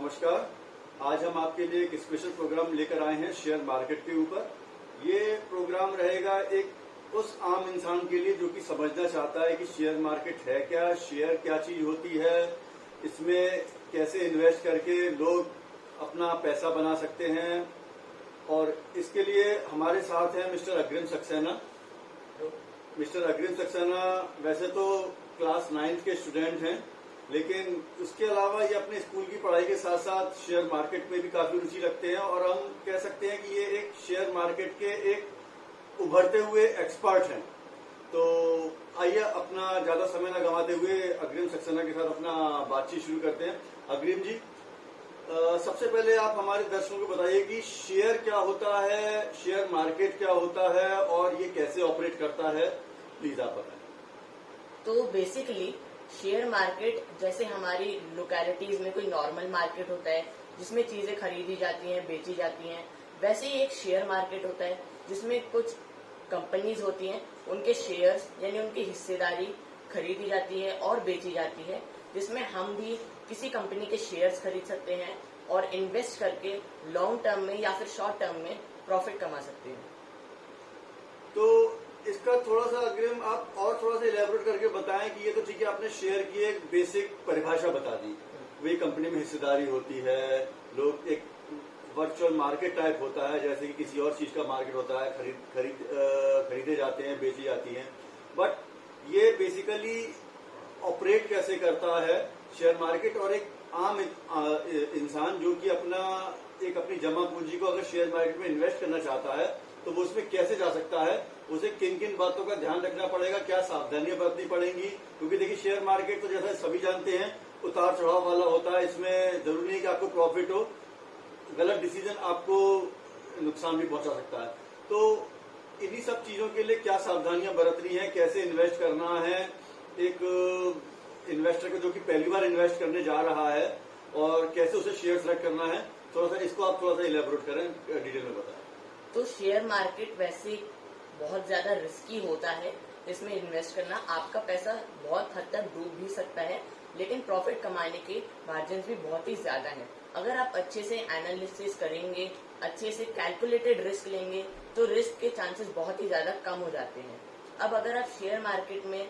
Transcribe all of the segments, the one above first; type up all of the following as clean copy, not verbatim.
नमस्कार। आज हम आपके लिए एक स्पेशल प्रोग्राम लेकर आए हैं शेयर मार्केट के ऊपर। ये प्रोग्राम रहेगा एक उस आम इंसान के लिए जो कि समझना चाहता है कि शेयर मार्केट है क्या, शेयर क्या चीज होती है, इसमें कैसे इन्वेस्ट करके लोग अपना पैसा बना सकते हैं। और इसके लिए हमारे साथ हैं मिस्टर अग्रिम सक्सेना। मिस्टर अग्रिम सक्सेना वैसे तो क्लास 9th के स्टूडेंट हैं, लेकिन उसके अलावा ये अपने स्कूल की पढ़ाई के साथ साथ शेयर मार्केट में भी काफी रुचि रखते हैं और हम कह सकते हैं कि ये एक शेयर मार्केट के एक उभरते हुए एक्सपर्ट हैं। तो आइए अपना ज्यादा समय न गंवाते हुए अग्रिम सक्सेना के साथ अपना बातचीत शुरू करते हैं। अग्रिम जी, सबसे पहले आप हमारे दर्शकों को बताइए कि शेयर क्या होता है, शेयर मार्केट क्या होता है और ये कैसे ऑपरेट करता है। प्लीज आप बताएं। तो बेसिकली शेयर मार्केट जैसे हमारी लोकेलिटीज में कोई नॉर्मल मार्केट होता है जिसमें चीजें खरीदी जाती हैं, बेची जाती हैं, वैसे ही एक शेयर मार्केट होता है जिसमें कुछ कंपनीज होती हैं, उनके शेयर्स यानी उनकी हिस्सेदारी खरीदी जाती है और बेची जाती है, जिसमें हम भी किसी कंपनी के शेयर्स खरीद सकते हैं और इन्वेस्ट करके लॉन्ग टर्म में या फिर शॉर्ट टर्म में प्रॉफिट कमा सकते हैं। तो इसका थोड़ा सा अग्रिम आप और थोड़ा सा इलेबोरेट करके बताएं कि ये तो ठीक है, आपने शेयर की एक बेसिक परिभाषा बता दी, वही कंपनी में हिस्सेदारी होती है, लोग एक वर्चुअल मार्केट टाइप होता है जैसे कि किसी और चीज का मार्केट होता है, खरीदे जाते हैं, बेची जाती हैं। बट ये बेसिकली ऑपरेट कैसे करता है शेयर मार्केट, और एक आम इंसान जो कि अपनी जमा पूंजी को अगर शेयर मार्केट में इन्वेस्ट करना चाहता है तो वो उसमें कैसे जा सकता है, उसे किन किन बातों का ध्यान रखना पड़ेगा, क्या सावधानियां बरतनी पड़ेंगी। क्योंकि देखिए शेयर मार्केट तो जैसा सभी जानते हैं उतार चढ़ाव वाला होता है, इसमें जरूरी नहीं कि आपको प्रॉफिट हो, गलत डिसीजन आपको नुकसान भी पहुंचा सकता है। तो इन्हीं सब चीजों के लिए क्या सावधानियां बरतनी है, कैसे इन्वेस्ट करना है एक इन्वेस्टर को जो कि पहली बार इन्वेस्ट करने जा रहा है, और कैसे उसे शेयर सेलेक्ट करना है, थोड़ा सा इसको आप थोड़ा सा इलेबोरेट करें, डिटेल में बताएं। तो शेयर मार्केट वैसे बहुत ज्यादा रिस्की होता है, इसमें इन्वेस्ट करना आपका पैसा बहुत हद तक डूब भी सकता है, लेकिन प्रॉफिट कमाने के मार्जिन भी बहुत ही ज्यादा है। अगर आप अच्छे से एनालिसिस करेंगे, अच्छे से कैलकुलेटेड रिस्क लेंगे, तो रिस्क के चांसेस बहुत ही ज्यादा कम हो जाते हैं। अब अगर आप शेयर मार्केट में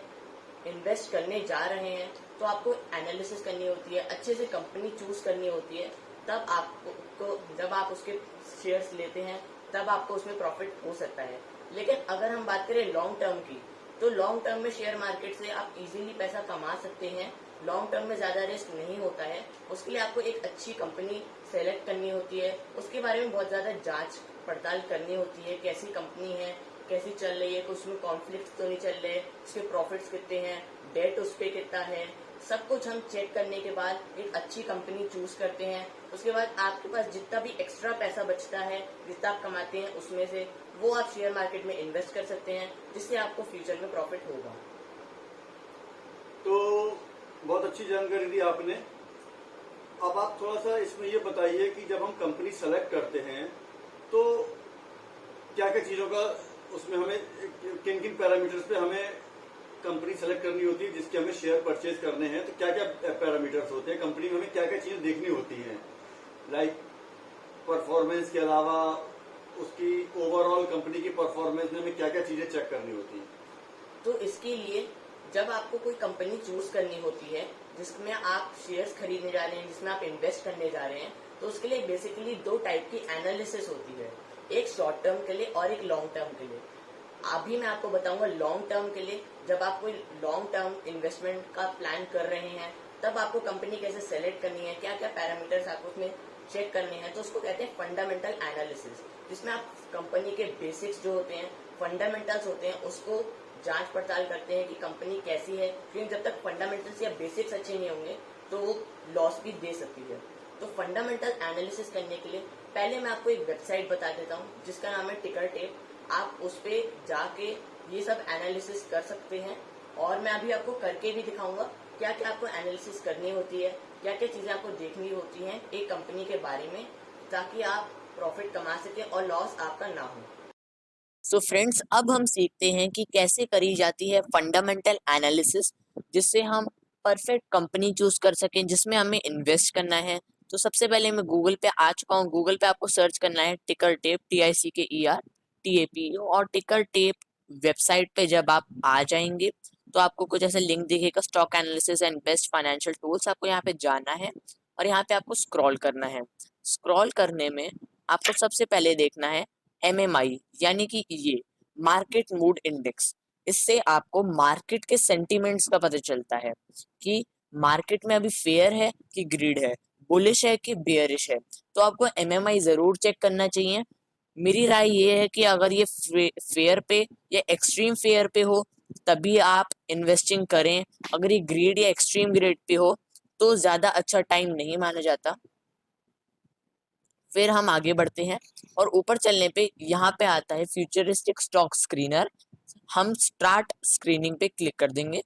इन्वेस्ट करने जा रहे हैं तो आपको एनालिसिस करनी होती है, अच्छे से कंपनी चूज करनी होती है, तब आपको जब आप उसके शेयर्स लेते हैं तब आपको उसमें प्रॉफिट हो सकता है। लेकिन अगर हम बात करें लॉन्ग टर्म की, तो लॉन्ग टर्म में शेयर मार्केट से आप इजीली पैसा कमा सकते हैं। लॉन्ग टर्म में ज्यादा रिस्क नहीं होता है, उसके लिए आपको एक अच्छी कंपनी सेलेक्ट करनी होती है, उसके बारे में बहुत ज्यादा जांच पड़ताल करनी होती है, कैसी कंपनी है, कैसी चल रही है, कुछ में कॉन्फ्लिक्ट तो नहीं चल रहे, उसके प्रॉफिट्स कितने हैं, डेट उस पर कितना है, सब कुछ हम चेक करने के बाद एक अच्छी कंपनी चूज करते हैं। उसके बाद आपके पास जितना भी एक्स्ट्रा पैसा बचता है, जितना आप कमाते हैं उसमें से, वो आप शेयर मार्केट में इन्वेस्ट कर सकते हैं, जिससे आपको फ्यूचर में प्रॉफिट होगा। तो बहुत अच्छी जानकारी दी आपने। अब आप थोड़ा सा इसमें ये बताइए कि जब हम कंपनी सेलेक्ट करते हैं तो क्या क्या चीजों का उसमें हमें किन किन पैरामीटर्स पे हमें कंपनी सेलेक्ट करनी होती है जिसके हमें शेयर परचेज करने हैं, तो क्या क्या पैरामीटर्स होते हैं कंपनी में, हमें क्या क्या चीजें देखनी होती हैं, लाइक परफॉर्मेंस के अलावा उसकी ओवरऑल कंपनी की परफॉर्मेंस में हमें क्या क्या चीजें चेक करनी होती हैं। तो इसके लिए जब आपको कोई कंपनी चूज करनी होती है जिसमें आप शेयर्स खरीदने जा रहे हैं, जिसमें आप इन्वेस्ट करने जा रहे हैं, तो उसके लिए बेसिकली दो टाइप की एनालिसिस होती है, एक शॉर्ट टर्म के लिए और एक लॉन्ग टर्म के लिए। अभी मैं आपको बताऊंगा लॉन्ग टर्म के लिए। जब आप कोई लॉन्ग टर्म इन्वेस्टमेंट का प्लान कर रहे हैं तब आपको कंपनी कैसे सेलेक्ट करनी है, क्या क्या पैरामीटर्स आपको उसमें चेक करने हैं, तो उसको कहते हैं फंडामेंटल एनालिसिस, जिसमें आप कंपनी के बेसिक्स जो होते हैं, फंडामेंटल्स होते हैं, उसको जांच पड़ताल करते हैं कि कंपनी कैसी है, क्योंकि जब तक फंडामेंटल्स या बेसिक्स अच्छे नहीं होंगे तो वो लॉस भी दे सकती है। तो फंडामेंटल एनालिसिस करने के लिए पहले मैं आपको एक वेबसाइट बता देता हूँ जिसका नाम है टिकर टेप। आप उस पे जाके ये सब एनालिसिस कर सकते हैं, और मैं अभी आपको करके भी दिखाऊंगा क्या क्या आपको एनालिसिस करनी होती है, क्या क्या चीजें आपको देखनी होती हैं एक कंपनी के बारे में, ताकि आप प्रॉफिट कमा सके और लॉस आपका ना हो। सो फ्रेंड्स, अब हम सीखते हैं कि कैसे करी जाती है फंडामेंटल एनालिसिस, जिससे हम परफेक्ट कंपनी चूज कर सकें जिसमें हमें इन्वेस्ट करना है, तो सबसे पहले मैं गूगल पे आ चुका हूँ। गूगल पे आपको सर्च करना है टिकर टेप, TICKER TAPE, और टिकर टेप वेबसाइट पे जब आप आ जाएंगे तो आपको कुछ ऐसा लिंक दिखेगा, stock analysis and best financial tools. आपको यहाँ पे जाना है और यहाँ पे आपको स्क्रॉल करना है। स्क्रॉल करने में आपको सबसे पहले देखना है MMI, यानी कि ये मार्केट मूड इंडेक्स। इससे आपको मार्केट के सेंटिमेंट्स का पता चलता है कि मार्केट में अभी फेयर है कि ग्रीड है, बुलिश है कि बेयरिश है। तो आपको MMI जरूर चेक करना चाहिए। मेरी राय ये है कि अगर ये फेयर पे या एक्सट्रीम फेयर पे हो तभी आप इन्वेस्टिंग करें। अगर ये ग्रीड या एक्सट्रीम ग्रीड पे हो तो ज्यादा अच्छा टाइम नहीं माना जाता। फिर हम आगे बढ़ते हैं और ऊपर चलने पे यहाँ पे आता है फ्यूचरिस्टिक स्टॉक स्क्रीनर। हम स्टार्ट स्क्रीनिंग पे क्लिक कर देंगे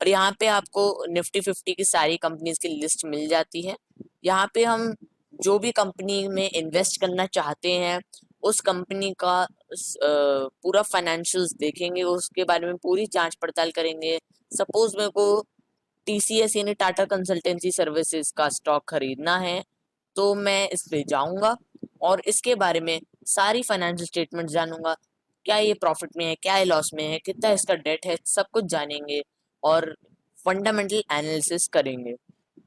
और यहाँ पे आपको निफ्टी 50 की सारी कंपनीज की लिस्ट मिल जाती है। यहाँ पे हम जो भी कंपनी में इन्वेस्ट करना चाहते हैं उस कंपनी का पूरा फाइनेंशियल्स देखेंगे, उसके बारे में पूरी जांच पड़ताल करेंगे। सपोज मेरे को TCS यानी टाटा कंसल्टेंसी सर्विसेज का स्टॉक खरीदना है तो मैं इस पे जाऊंगा और इसके बारे में सारी फाइनेंशियल स्टेटमेंट जानूंगा, क्या ये प्रॉफिट में है, क्या ये लॉस में है, कितना इसका डेट है, सब कुछ जानेंगे और फंडामेंटल एनालिसिस करेंगे।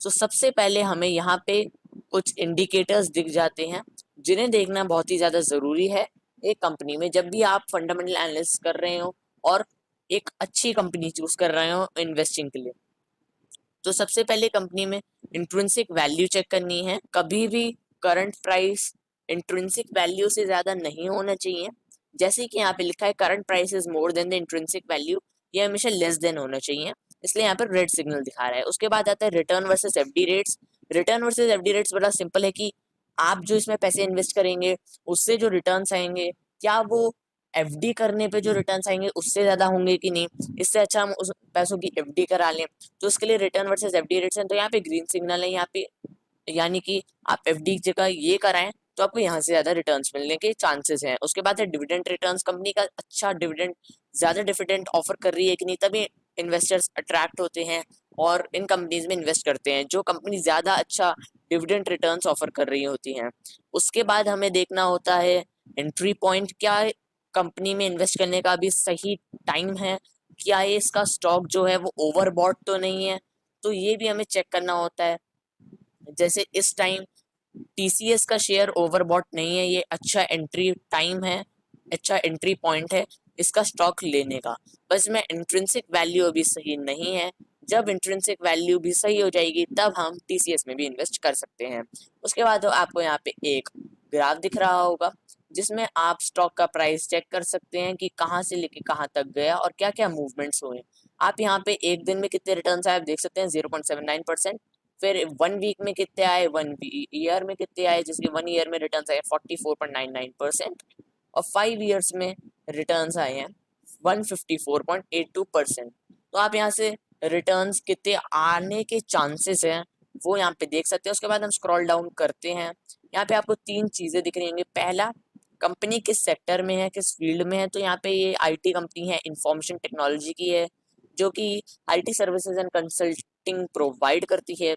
तो सबसे पहले हमें यहाँ पे कुछ इंडिकेटर्स दिख जाते हैं जिन्हें देखना बहुत ही ज़्यादा ज़रूरी है एक कंपनी में जब भी आप फंडामेंटल एनालिसिस कर रहे हो और एक अच्छी कंपनी चूज कर रहे हो इन्वेस्टिंग के लिए। तो सबसे पहले कंपनी में इंट्रिंसिक वैल्यू चेक करनी है। कभी भी करंट प्राइस इंट्रिंसिक वैल्यू से ज्यादा नहीं होना चाहिए। जैसे कि यहाँ पे लिखा है current price is more than the intrinsic value, ये हमेशा लेस देन होना चाहिए, इसलिए यहाँ पर रेड सिग्नल दिखा रहा है। उसके बाद आता है return versus FD rates. Return versus FD rates बड़ा सिंपल है कि आप जो इसमें पैसे इन्वेस्ट करेंगे उससे जो रिटर्न्स आएंगे क्या वो FD करने पे जो रिटर्न्स आएंगे उससे ज्यादा होंगे कि नहीं, इससे अच्छा हम उस पैसों की FD करा लें। तो उसके लिए रिटर्न वर्सेस FD रेट्स हैं। तो यहाँ पे ग्रीन सिग्नल है यहाँ पे, यानी कि आप FD की जगह ये कराएं तो आपको यहाँ से ज्यादा रिटर्न्स मिलने के चांसेस हैं। उसके बाद है डिविडेंड रिटर्न्स। कंपनी का अच्छा डिविडेंड, ज्यादा डिविडेंड ऑफर कर रही है कि नहीं, तभी इन्वेस्टर्स अट्रैक्ट होते हैं और इन कंपनीज में इन्वेस्ट करते हैं जो कंपनी ज्यादा अच्छा डिविडेंड रिटर्न्स ऑफर कर रही होती हैं। उसके बाद हमें देखना होता है एंट्री पॉइंट, क्या कंपनी में इन्वेस्ट करने का अभी सही टाइम है, क्या ये इसका स्टॉक जो है वो ओवरबॉट तो नहीं है, तो ये भी हमें चेक करना होता है। जैसे इस टाइम TCS का शेयर ओवरबॉट नहीं है, ये अच्छा एंट्री टाइम है, अच्छा एंट्री पॉइंट है इसका स्टॉक लेने का। बस में इंट्रिंसिक वैल्यू अभी सही नहीं है, जब इंट्रिंसिक वैल्यू भी सही हो जाएगी तब हम TCS में भी इन्वेस्ट कर सकते हैं। उसके बाद आपको यहाँ पे एक ग्राफ दिख रहा होगा जिसमें आप स्टॉक का प्राइस चेक कर सकते हैं कि कहाँ से लेके कहाँ तक गया और क्या क्या मूवमेंट्स हुए। आप यहाँ पे एक दिन में कितने रिटर्न्स आए आप देख सकते हैं 0.79%। फिर 1 वीक में कितने आए, 1 ईयर में कितने आए, जिसके 1 ईयर में रिटर्न्स आए 44.99% और 5 ईयर्स में रिटर्न्स आए हैं 154.82%। तो आप यहाँ से रिटर्न्स कितने आने के चांसेस हैं वो यहाँ पे देख सकते हैं। उसके बाद हम स्क्रॉल डाउन करते हैं, यहाँ पे आपको 3 चीजें दिख रही होंगी। पहला, कंपनी किस सेक्टर में है, किस फील्ड में है। तो यहाँ पे ये IT कंपनी है, इंफॉर्मेशन टेक्नोलॉजी की है, जो कि IT services and consulting provide करती है।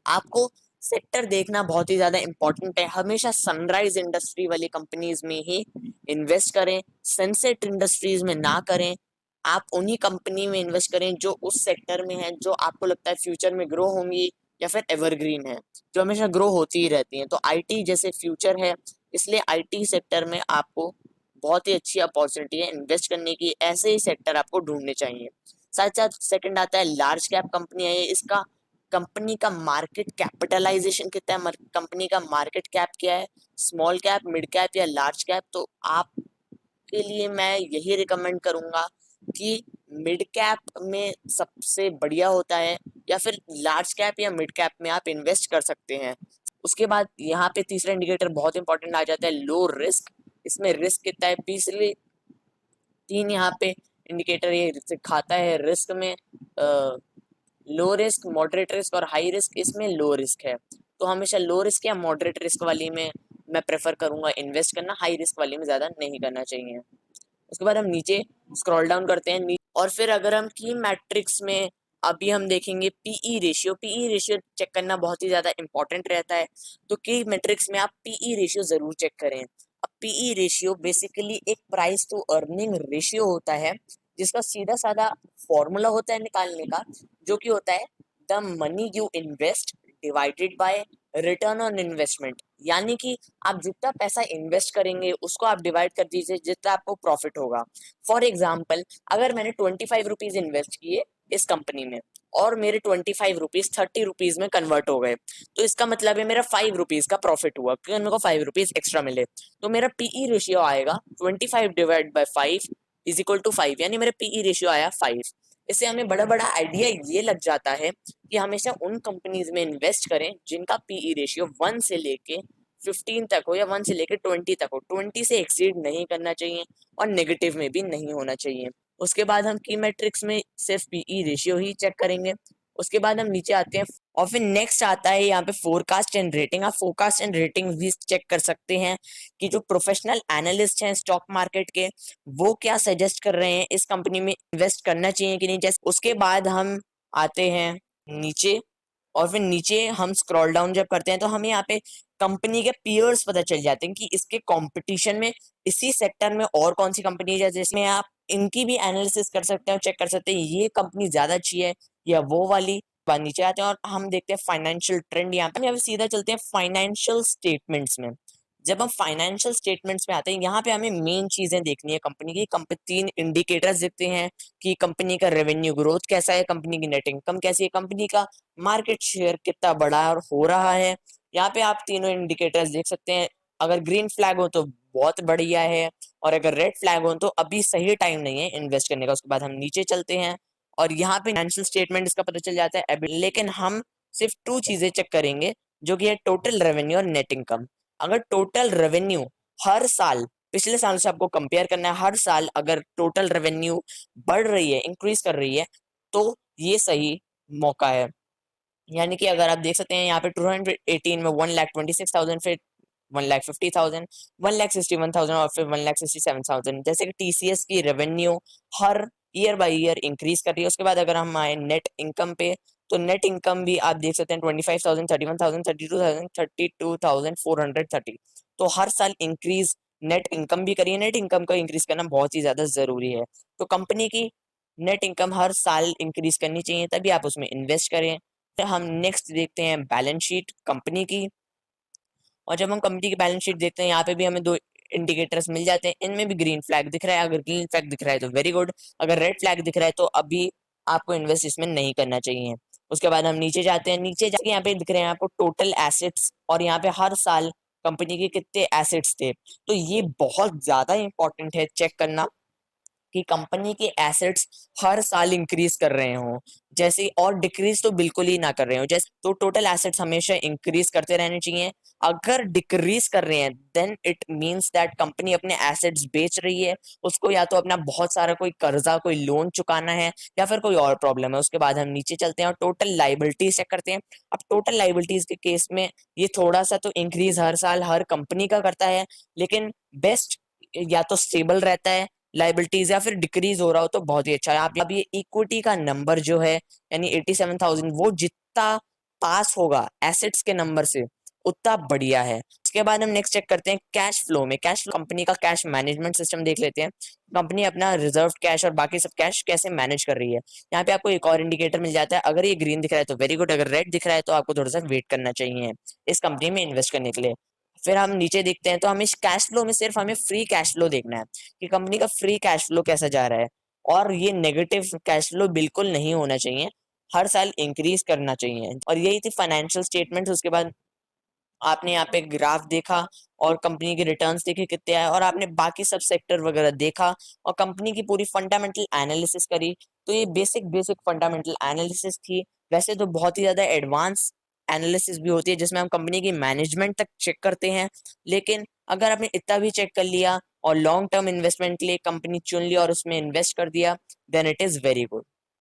आपको सेक्टर देखना बहुत ही ज्यादा इंपॉर्टेंट है। हमेशा सनराइज इंडस्ट्री वाली कंपनीज में ही इन्वेस्ट करें, सनसेट इंडस्ट्रीज में ना करें। आप उन्हीं कंपनी में इन्वेस्ट करें जो उस सेक्टर में है, जो आपको लगता है फ्यूचर में ग्रो होंगी या फिर एवरग्रीन है, जो हमेशा ग्रो होती ही रहती है। तो IT जैसे फ्यूचर है, इसलिए IT सेक्टर में आपको बहुत ही अच्छी अपॉर्चुनिटी है इन्वेस्ट करने की, ऐसे ही सेक्टर आपको ढूंढने चाहिए। साथ साथ सेकंड आता है लार्ज कैप कंपनी है, इसका कंपनी का मार्केट कैपिटलाइजेशन कितना है, कंपनी का मार्केट कैप क्या है, स्मॉल कैप, मिड कैप या लार्ज कैप। तो आपके लिए मैं यही रिकमेंड करूंगा कि मिड कैप में सबसे बढ़िया होता है या फिर लार्ज कैप या मिड कैप में आप इन्वेस्ट कर सकते हैं। उसके बाद यहाँ पे तीसरा इंडिकेटर बहुत इंपॉर्टेंट आ जाता है, लो रिस्क। इसमें रिस्क कितना है, पिछले 3 यहाँ पे इंडिकेटर ये दिखाता है। रिस्क में लो रिस्क, मॉडरेट रिस्क और हाई रिस्क। इसमें लो रिस्क है तो हमेशा लो रिस्क या मॉडरेट रिस्क वाली में मैं प्रेफर करूंगा इन्वेस्ट करना, हाई रिस्क वाली में ज्यादा नहीं करना चाहिए। उसके बाद हम नीचे स्क्रॉल डाउन करते हैं और फिर अगर हम की मैट्रिक्स में अभी हम देखेंगे PE ratio. PE ratio check करना बहुत ही ज़्यादा इंपॉर्टेंट रहता है, तो की मैट्रिक्स में आप पीई रेशियो ज़रूर चेक करें। अब पीई रेशियो बेसिकली एक प्राइस टू अर्निंग रेशियो होता है, जिसका सीधा साधा फॉर्मूला होता है निकालने का, जो कि होता है the money you invest divided by return on investment. यानी कि आप जितना पैसा इन्वेस्ट करेंगे उसको आप डिवाइड कर दीजिए जितना आपको प्रॉफिट होगा। फॉर एग्जाम्पल, अगर मैंने 25 रुपीज इन्वेस्ट किए इस कंपनी में और मेरे 25 रुपीज 30 रुपीज में कन्वर्ट हो गए, तो इसका मतलब है मेरा 5 रुपीज का प्रॉफिट हुआ क्योंकि मेरे को 5 रुपीज एक्स्ट्रा मिले। तो मेरा पीई रेशियो आएगा 25 divide by 5 is equal to 5, यानी मेरा पीई रेशियो आया 5। इससे हमें बड़ा बड़ा आइडिया ये लग जाता है कि हमेशा उन कंपनीज में इन्वेस्ट करें जिनका पीई रेशियो 1 से लेके 15 तक हो या 1 से लेके 20 तक हो। 20 से एक्सीड नहीं करना चाहिए और नेगेटिव में भी नहीं होना चाहिए। उसके बाद हम की मैट्रिक्स में सिर्फ पीई रेशियो ही चेक करेंगे। उसके बाद हम नीचे आते हैं और फिर नेक्स्ट आता है यहाँ पे फोरकास्ट एंड रेटिंग। आप फोरकास्ट एंड रेटिंग भी चेक कर सकते हैं कि जो प्रोफेशनल एनालिस्ट हैं स्टॉक मार्केट के, वो क्या सजेस्ट कर रहे हैं, इस कंपनी में इन्वेस्ट करना चाहिए कि नहीं। जैसे उसके बाद हम आते हैं नीचे और फिर नीचे हम स्क्रॉल डाउन जब करते हैं तो हमें यहाँ पे कंपनी के पीयर्स पता चल जाते हैं कि इसके कंपटीशन में इसी सेक्टर में और कौन सी कंपनी है, जिसमें आप इनकी भी एनालिसिस कर सकते हैं और चेक कर सकते हैं ये कंपनी ज्यादा अच्छी है या वो वाली। बाद नीचे आते हैं और हम देखते हैं फाइनेंशियल ट्रेंड। यहाँ पे सीधा चलते हैं फाइनेंशियल स्टेटमेंट्स में। जब हम फाइनेंशियल स्टेटमेंट्स में आते हैं यहाँ पे हमें मेन चीजें देखनी है कंपनी की। 3 इंडिकेटर्स देखते हैं कि कंपनी का रेवेन्यू ग्रोथ कैसा है, कंपनी की नेट इनकम कैसी है, कंपनी का मार्केट शेयर कितना बड़ा और हो रहा है। यहाँ पे आप तीनों इंडिकेटर्स देख सकते हैं। अगर ग्रीन फ्लैग हो तो बहुत बढ़िया है और अगर रेड फ्लैग हो तो अभी सही टाइम नहीं है इन्वेस्ट करने का। उसके बाद हम नीचे चलते हैं और यहाँ पे फाइनेंशियल स्टेटमेंट इसका पता चल जाता है, लेकिन हम सिर्फ 2 चीजें चेक करेंगे जो कि है टोटल रेवेन्यू और नेट इनकम। अगर टोटल रेवेन्यू हर साल पिछले साल से आपको कंपेयर करना है, हर साल अगर टोटल रेवेन्यू बढ़ रही है, इंक्रीज कर रही है, तो ये सही मौका है। यानी कि अगर आप देख सकते हैं यहाँ पे 2018 में 1,26,000, फिर 1,50,000, 1,61,000 और फिर 1,67,000। जैसे कि टीसीएस की revenue her year by year increase कर रही है। उसके बाद अगर हम आए नेट इनकम पे, तो नेट इनकम भी आप देख सकते हैं 25,000, 31,000, 32,000, 32,430। तो हर साल इंक्रीज नेट इनकम भी करिए। नेट इनकम को इंक्रीज करना बहुत ही ज्यादा जरूरी है। तो कंपनी की नेट इनकम हर साल इंक्रीज करनी चाहिए, तभी आप उसमें इन्वेस्ट करें। तो हम नेक्स्ट देखते हैं बैलेंस शीट कंपनी की। और जब हम कंपनी की बैलेंस शीट देखते हैं यहाँ पे भी हमें 2 इंडिकेटर्स मिल जाते हैं। इनमें भी ग्रीन फ्लैग दिख रहा है। अगर ग्रीन फ्लैग दिख रहा है तो वेरी गुड, अगर रेड फ्लैग दिख रहा है तो अभी आपको इन्वेस्ट इसमें नहीं करना चाहिए। उसके बाद हम नीचे जाते हैं। नीचे जाके यहाँ पे दिख रहे हैं आपको टोटल एसेट्स और यहाँ पे हर साल कंपनी के कितने एसेट्स थे। तो ये बहुत ज्यादा इंपॉर्टेंट है चेक करना कि कंपनी के एसेट्स हर साल इंक्रीज कर रहे हो, जैसे, और डिक्रीज तो बिल्कुल ही ना कर रहे हो। जैसे तो टोटल एसेट्स हमेशा इंक्रीज करते रहने चाहिए। अगर डिक्रीज कर रहे हैं then it means that company अपने एसेट्स बेच रही है, उसको या तो अपना बहुत सारा कोई कर्जा कोई लोन चुकाना है या फिर कोई और प्रॉब्लम है। उसके बाद हम नीचे चलते हैं और टोटल लाइबिलिटीज चेक करते हैं। अब टोटल लाइबिलिटीज के केस में ये थोड़ा सा तो इंक्रीज हर साल हर कंपनी का करता है, लेकिन बेस्ट या तो स्टेबल रहता है लाइबिलिटीज या फिर डिक्रीज हो रहा हो तो बहुत ही अच्छा है। आप ये इक्विटी का नंबर जो है यानी 87,000, वो जितना पास होगा एसेट्स के नंबर से उतना बढ़िया है। उसके बाद हम नेक्स्ट चेक करते हैं कैश फ्लो में। कैश कंपनी का कैश मैनेजमेंट सिस्टम देख लेते हैं। कंपनी अपना रिजर्व कैश और बाकी सब कैश कैसे मैनेज कर रही है। यहाँ पे आपको एक और इंडिकेटर मिल जाता है। अगर ये ग्रीन दिख रहा है तो वेरी गुड, अगर रेड दिख रहा है तो आपको थोड़ा सा वेट करना चाहिए इस कंपनी में इन्वेस्ट करने के लिए। फिर हम नीचे देखते हैं तो हमें कैश फ्लो में सिर्फ हमें फ्री कैश फ्लो देखना है कि कंपनी का फ्री कैश फ्लो कैसा जा रहा है, और ये नेगेटिव कैश फ्लो बिल्कुल नहीं होना चाहिए, हर साल इंक्रीज करना चाहिए। और यही थी फाइनेंशियल स्टेटमेंट्स। उसके बाद आपने यहाँ पे ग्राफ देखा और कंपनी के रिटर्न्स देखे कितने आए, और आपने बाकी सब सेक्टर वगैरह देखा और कंपनी की पूरी फंडामेंटल एनालिसिस करी। तो ये बेसिक फंडामेंटल एनालिसिस थी। वैसे तो बहुत ही ज्यादा एडवांस एनालिसिस भी होती है जिसमें हम कंपनी की मैनेजमेंट तक चेक करते हैं, लेकिन अगर आपने इतना भी चेक कर लिया और लॉन्ग टर्म इन्वेस्टमेंट के लिए कंपनी चुन लिया और उसमें इन्वेस्ट कर दिया, then it is very good.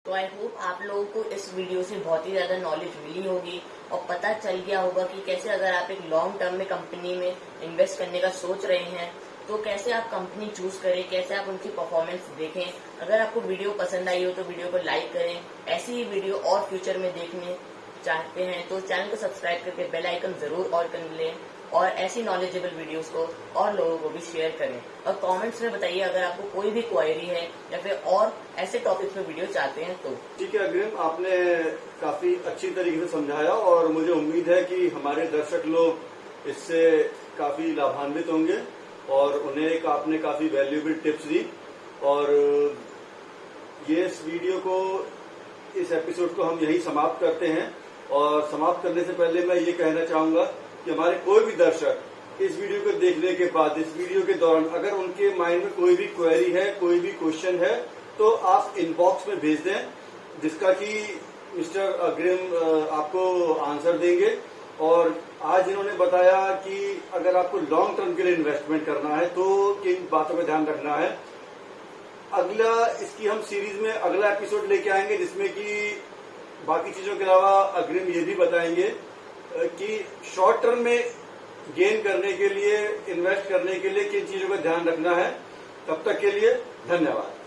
तो आई होप आप लोगों को इस वीडियो से बहुत ही ज़्यादा नॉलेज मिली होगी और पता चल गया होगा कि कैसे अगर आप एक लॉन्ग टर्म में कंपनी में इन्वेस्ट करने का सोच रहे हैं तो कैसे आप कंपनी चूज करें, कैसे आप उनकी परफॉर्मेंस देखें। अगर आपको वीडियो पसंद आई हो तो वीडियो को लाइक करें। ऐसी ही वीडियो और फ्यूचर में देखने चाहते हैं तो चैनल को सब्सक्राइब करके बेल आइकन जरूर ऑन कर लें और ऐसी नॉलेजेबल वीडियोस को और लोगों को भी शेयर करें। और कमेंट्स में बताइए अगर आपको कोई भी क्वेरी है या फिर और ऐसे टॉपिक्स पे वीडियो चाहते हैं तो। ठीक है अग्रिम, आपने काफी अच्छी तरीके से समझाया और मुझे उम्मीद है कि हमारे दर्शक लोग इससे काफी लाभान्वित होंगे और उन्हें आपने काफी वैल्यूएबल टिप्स दी। और ये इस वीडियो को, इस एपिसोड को हम यही समाप्त करते हैं। और समाप्त करने से पहले मैं ये कहना चाहूंगा कि हमारे कोई भी दर्शक इस वीडियो को देखने के बाद, इस वीडियो के दौरान अगर उनके माइंड में कोई भी क्वेरी है, कोई भी क्वेश्चन है, तो आप इनबॉक्स में भेज दें, जिसका कि मिस्टर अग्रिम आपको आंसर देंगे। और आज इन्होंने बताया कि अगर आपको लॉन्ग टर्म के लिए इन्वेस्टमेंट करना है तो किन बातों पर ध्यान रखना है। अगला इसकी हम सीरीज में अगला एपिसोड लेके आएंगे जिसमें कि बाकी चीजों के अलावा अग्रिम ये भी बताएंगे कि शॉर्ट टर्म में गेन करने के लिए, इन्वेस्ट करने के लिए किन चीजों का ध्यान रखना है। तब तक के लिए धन्यवाद।